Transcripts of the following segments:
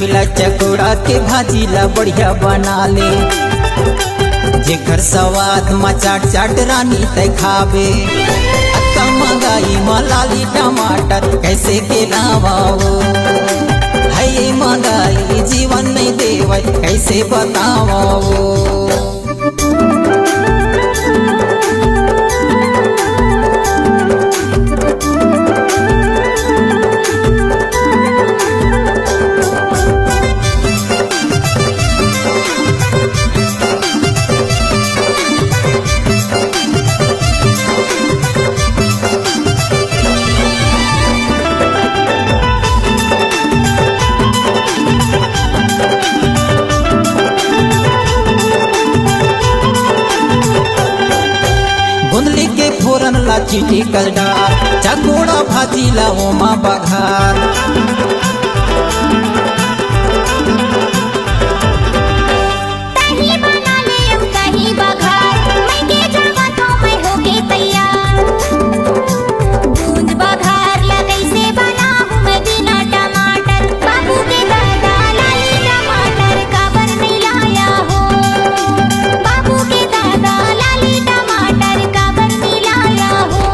खिला चकोड़ा के भाजी ला बढ़िया बना ले, जेकर स्वाद में चाट चाट रानी तय खावे। अत्ता महंगाई मलाली टमाटर कैसे के लावाओ, है महंगाई जीवन नहीं देवे कैसे बताओ। गुंदली के फोरन ला चीटी कल डार, चकोड़ा भाजी ला ओमा बघार। तही बना ले हम तही बघार, मैं के जावा तो मैं होके तैयार। गूंज बघार ला कैसे बनाऊं मैं बिना टमाटर, बाबू के दादा लाली टमाटर काबर नहीं लाया हो। बाबू के दादा लाली टमाटर काबर नहीं लाया हो।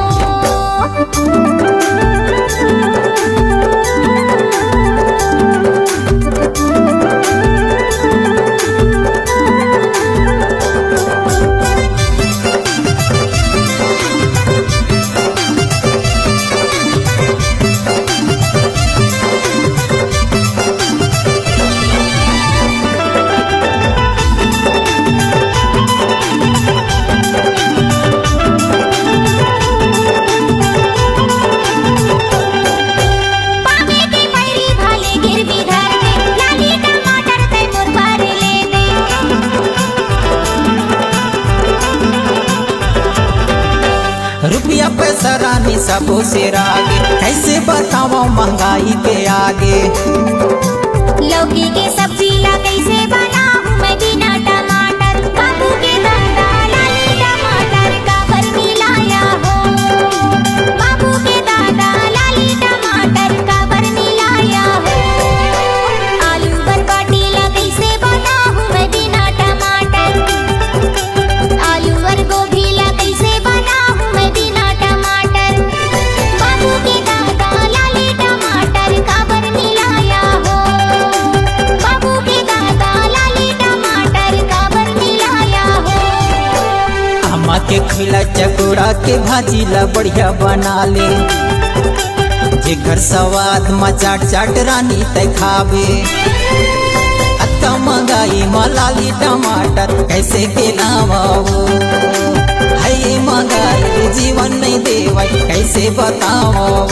रुपया पैसा रानी सबो से आगे, कैसे बताओ महंगाई के आगे। लौकी के सब्जी ला कैसे बनाऊं मैं बिना टमाटर, बाबू के दादा लाली टमाटर काबर नहीं लाया हो। बाबू के दादा लाली टमाटर काबर नहीं लाया हो। आलू बरबाटी ला कैसे बनाऊं मैं बिना टमाटर, आलू और गोभी ला कैसे बनाऊं मैं बिना टमाटर। बाबू के दादा लाली टमाटर काबर नहीं लाया हो। बाबू के दादा लाली टमाटर काबर नहीं लाया हो। अम्मा के खिला चकोड़ा के भाजी ला बढ़िया बना ले, जेकर स्वाद में चाट चाट रानी तय खावे। अत्ता महंगाई मलाली टमाटर कैसे के लावाओ, है महंगाई जीवन नहीं देवे कैसे बताओ।